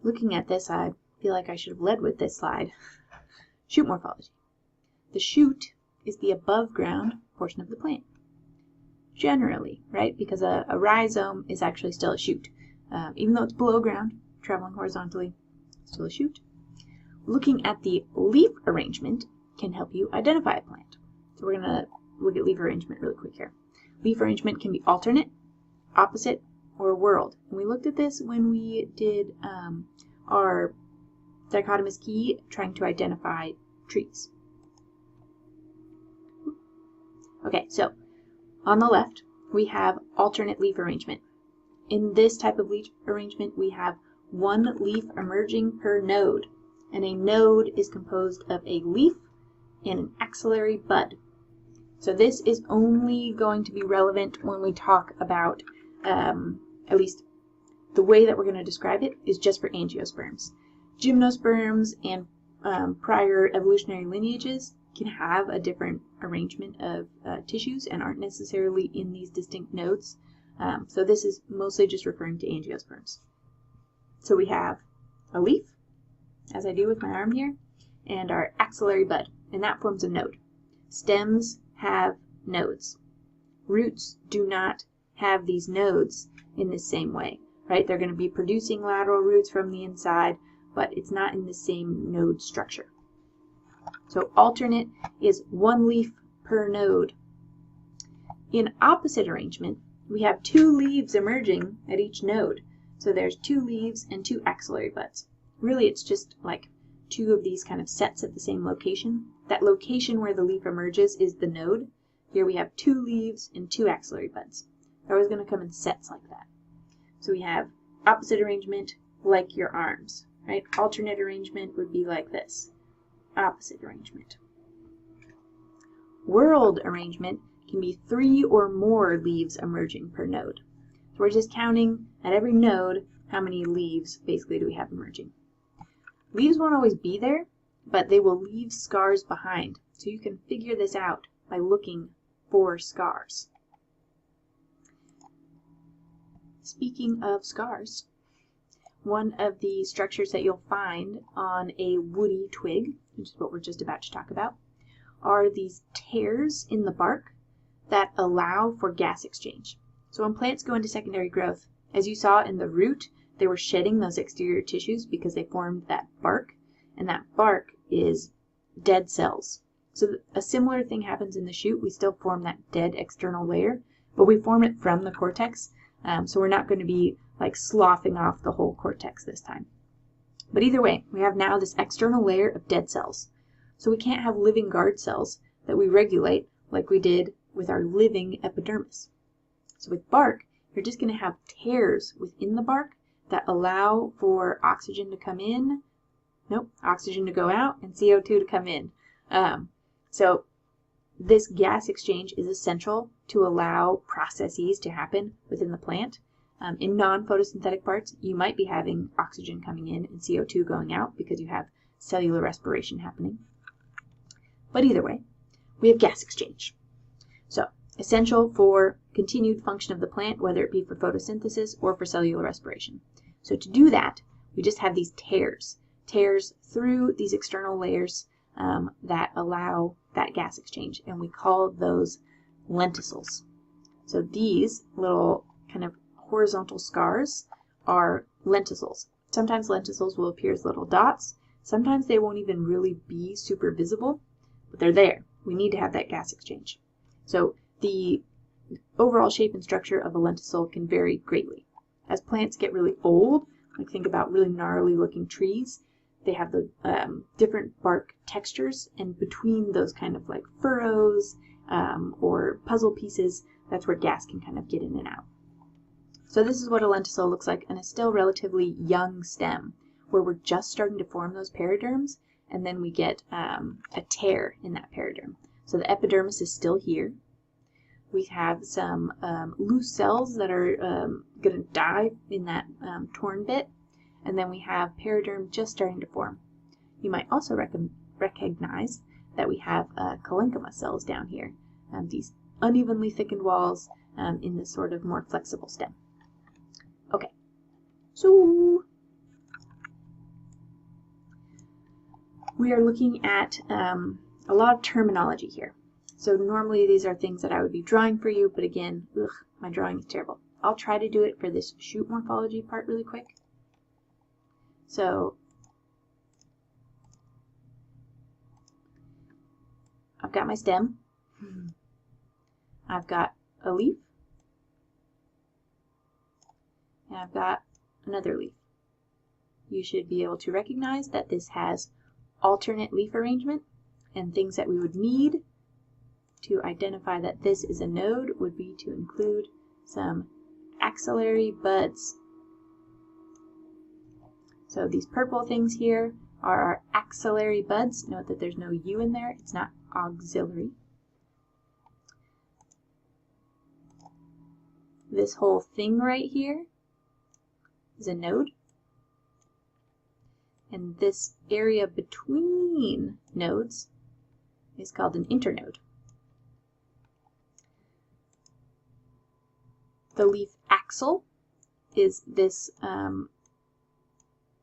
looking at this, I feel like I should have led with this slide. Shoot morphology. The shoot is the above ground portion of the plant. Generally, right? Because a rhizome is actually still a shoot. Even though it's below ground, traveling horizontally, still a shoot. Looking at the leaf arrangement can help you identify a plant. So we're going to look at leaf arrangement really quick here. Leaf arrangement can be alternate, opposite, or whorled. And we looked at this when we did our dichotomous key trying to identify trees. Okay, so on the left, we have alternate leaf arrangement. In this type of leaf arrangement, we have one leaf emerging per node, and a node is composed of a leaf and an axillary bud. So this is only going to be relevant when we talk about, at least the way that we're going to describe it is just for angiosperms. Gymnosperms and prior evolutionary lineages can have a different arrangement of tissues and aren't necessarily in these distinct nodes. So this is mostly just referring to angiosperms. So we have a leaf, as I do with my arm here, and our axillary bud, and that forms a node. Stems have nodes. Roots do not have these nodes in the same way, right? They're going to be producing lateral roots from the inside, but it's not in the same node structure. So alternate is one leaf per node. In opposite arrangement, we have two leaves emerging at each node. So there's two leaves and two axillary buds. Really, it's just like two of these kind of sets at the same location. That location where the leaf emerges is the node. Here we have two leaves and two axillary buds. They're always going to come in sets like that. So we have opposite arrangement like your arms, right? Alternate arrangement would be like this. Opposite arrangement. Whorled arrangement can be 3 or more leaves emerging per node. So we're just counting at every node how many leaves basically do we have emerging. Leaves won't always be there, but they will leave scars behind. So you can figure this out by looking for scars. Speaking of scars, one of the structures that you'll find on a woody twig, which is what we're just about to talk about, are these tears in the bark that allow for gas exchange. So when plants go into secondary growth, as you saw in the root, they were shedding those exterior tissues because they formed that bark, and that bark is dead cells. So a similar thing happens in the shoot. We still form that dead external layer, but we form it from the cortex, so we're not going to be like sloughing off the whole cortex this time. But either way, we have now this external layer of dead cells. So we can't have living guard cells that we regulate like we did with our living epidermis. So with bark, you're just going to have tears within the bark that allow for oxygen to come in, oxygen to go out, and CO2 to come in. So this gas exchange is essential to allow processes to happen within the plant. In non-photosynthetic parts, you might be having oxygen coming in and CO2 going out because you have cellular respiration happening. But either way, we have gas exchange. So essential for continued function of the plant, whether it be for photosynthesis or for cellular respiration. So to do that, we just have these tears through these external layers that allow that gas exchange, and we call those lenticels. So these little kind of horizontal scars are lenticels. Sometimes lenticels will appear as little dots. Sometimes they won't even really be super visible, but they're there. We need to have that gas exchange. So the overall shape and structure of a lenticel can vary greatly. As plants get really old, like think about really gnarly looking trees, they have the different bark textures, and between those kind of like furrows or puzzle pieces, that's where gas can kind of get in and out. So this is what a lenticel looks like in a still relatively young stem, where we're just starting to form those periderms, and then we get a tear in that periderm. So the epidermis is still here. We have some loose cells that are going to die in that torn bit, and then we have periderm just starting to form. You might also recognize that we have parenchyma cells down here, these unevenly thickened walls in this sort of more flexible stem. Okay, so we are looking at a lot of terminology here. So normally these are things that I would be drawing for you, but again, my drawing is terrible. I'll try to do it for this shoot morphology part really quick. So I've got my stem, I've got a leaf, and I've got another leaf. You should be able to recognize that this has alternate leaf arrangement, and things that we would need to identify that this is a node would be to include some axillary buds. So these purple things here are our axillary buds. Note that there's no U in there, it's not auxiliary. This whole thing right here is a node. And this area between nodes is called an internode. The leaf axil is this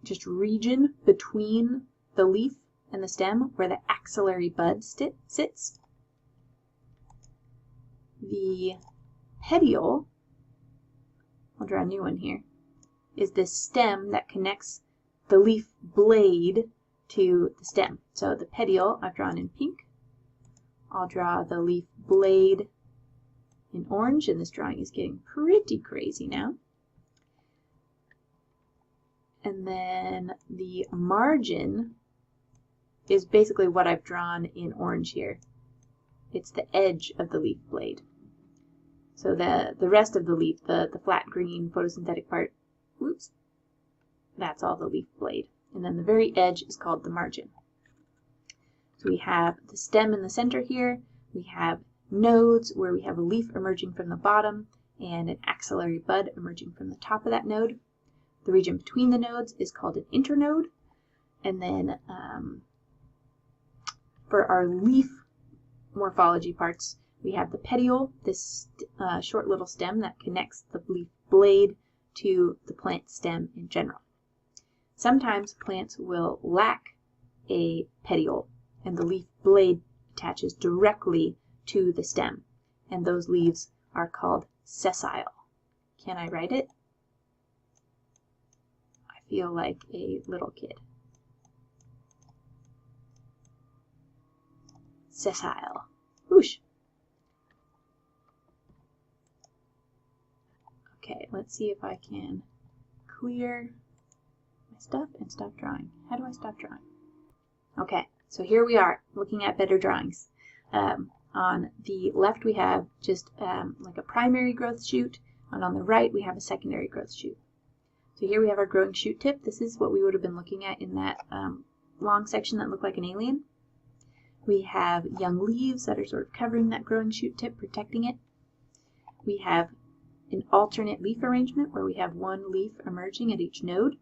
just region between the leaf and the stem where the axillary bud sits. The petiole, I'll draw a new one here, is this stem that connects the leaf blade to the stem. So the petiole I've drawn in pink. I'll draw the leaf blade in orange, and this drawing is getting pretty crazy now. And then the margin is basically what I've drawn in orange here. It's the edge of the leaf blade. So the rest of the leaf, the flat green photosynthetic part, whoops, that's all the leaf blade. And then the very edge is called the margin. So we have the stem in the center here. We have nodes where we have a leaf emerging from the bottom and an axillary bud emerging from the top of that node. The region between the nodes is called an internode. And then for our leaf morphology parts, we have the petiole, this short little stem that connects the leaf blade to the plant stem in general. Sometimes plants will lack a petiole, and the leaf blade attaches directly to the stem, and those leaves are called sessile. Can I write it? I feel like a little kid. Sessile. Whoosh. Okay, let's see if I can clear my stuff and stop drawing. How do I stop drawing? Okay, so here we are looking at better drawings. On the left we have just like a primary growth shoot, and on the right we have a secondary growth shoot. So here we have our growing shoot tip. This is what we would have been looking at in that long section that looked like an alien. We have young leaves that are sort of covering that growing shoot tip, protecting it. We have an alternate leaf arrangement where we have one leaf emerging at each node.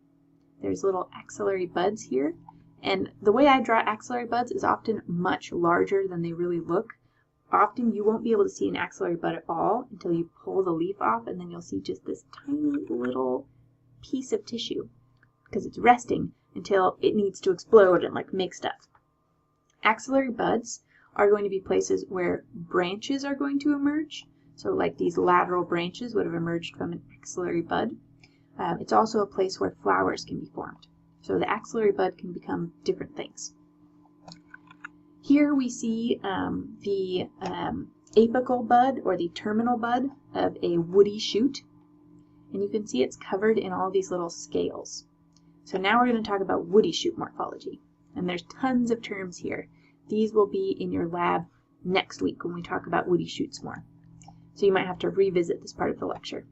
There's little axillary buds here. And the way I draw axillary buds is often much larger than they really look. Often you won't be able to see an axillary bud at all until you pull the leaf off, and then you'll see just this tiny little piece of tissue because it's resting until it needs to explode and like make stuff. Axillary buds are going to be places where branches are going to emerge. So like these lateral branches would have emerged from an axillary bud. It's also a place where flowers can be formed. So the axillary bud can become different things. Here we see the apical bud, or the terminal bud of a woody shoot. And you can see it's covered in all these little scales. So now we're going to talk about woody shoot morphology. And there's tons of terms here. These will be in your lab next week when we talk about woody shoots more. So you might have to revisit this part of the lecture.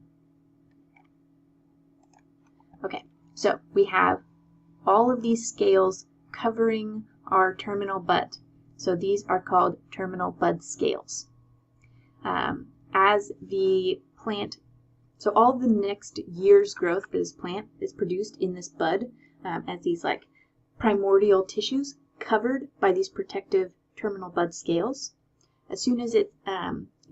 Okay, so we have all of these scales covering our terminal bud. So these are called terminal bud scales. As the plant, so all the next year's growth for this plant is produced in this bud as these like primordial tissues covered by these protective terminal bud scales. As soon as it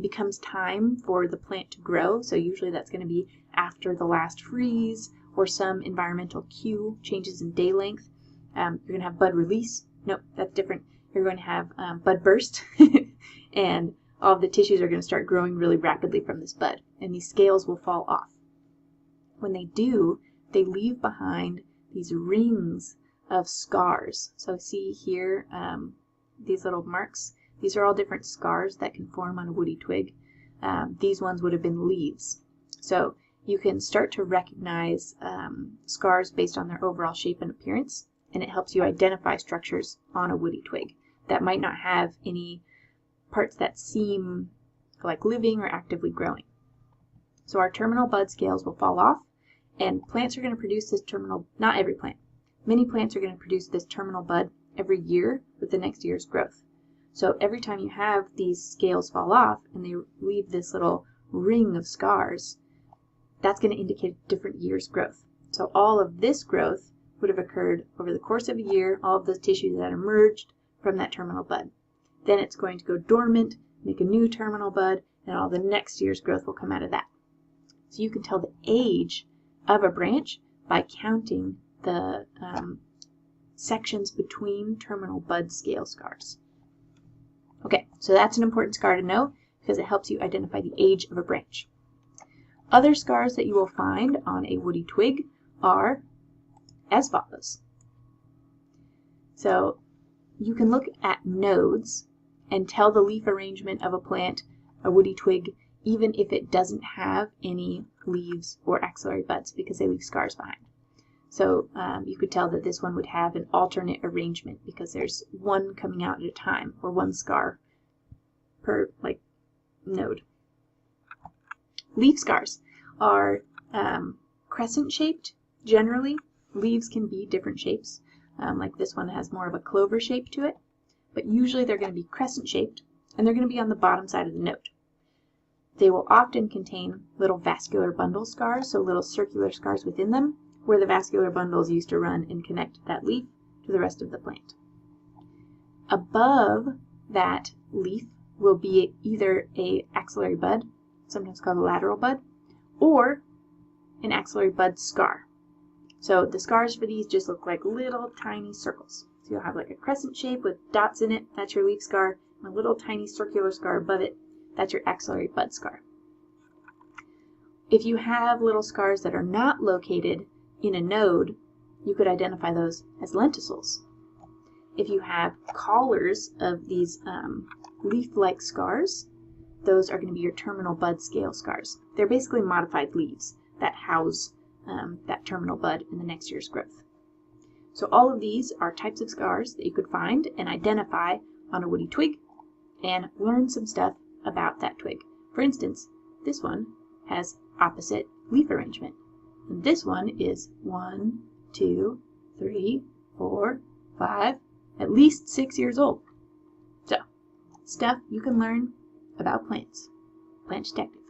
becomes time for the plant to grow, so usually that's going to be after the last freeze or some environmental cue, changes in day length, you're going to have bud release. Nope, that's different. You're going to have bud burst, and all of the tissues are going to start growing really rapidly from this bud, and these scales will fall off. When they do, they leave behind these rings of scars. So see here, these little marks. These are all different scars that can form on a woody twig. These ones would have been leaves. So you can start to recognize scars based on their overall shape and appearance, and it helps you identify structures on a woody twig that might not have any parts that seem like living or actively growing. So our terminal bud scales will fall off, and plants are going to produce this terminal, not every plant, many plants are going to produce this terminal bud every year with the next year's growth. So every time you have these scales fall off and they leave this little ring of scars, that's going to indicate a different year's growth. So all of this growth would have occurred over the course of a year, all of those tissues that emerged from that terminal bud. Then it's going to go dormant, make a new terminal bud, and all the next year's growth will come out of that. So you can tell the age of a branch by counting the sections between terminal bud scale scars. Okay, so that's an important scar to know because it helps you identify the age of a branch. Other scars that you will find on a woody twig are as follows. So you can look at nodes and tell the leaf arrangement of a plant, a woody twig, even if it doesn't have any leaves or axillary buds because they leave scars behind. So you could tell that this one would have an alternate arrangement because there's one coming out at a time, or one scar per node. Leaf scars are crescent shaped generally. Leaves can be different shapes, like this one has more of a clover shape to it, but usually they're going to be crescent shaped, and they're going to be on the bottom side of the node. They will often contain little vascular bundle scars, so little circular scars within them, where the vascular bundles used to run and connect that leaf to the rest of the plant. Above that leaf will be either an axillary bud, sometimes called a lateral bud, or an axillary bud scar. So the scars for these just look like little tiny circles. So you'll have like a crescent shape with dots in it, that's your leaf scar, and a little tiny circular scar above it, that's your axillary bud scar. If you have little scars that are not located in a node, you could identify those as lenticels. If you have collars of these leaf-like scars, those are going to be your terminal bud scale scars. They're basically modified leaves that house that terminal bud in the next year's growth. So all of these are types of scars that you could find and identify on a woody twig and learn some stuff about that twig. For instance, this one has opposite leaf arrangement. And this one is 1, 2, 3, 4, 5, at least 6 years old. So, stuff you can learn about plants. Plant detective.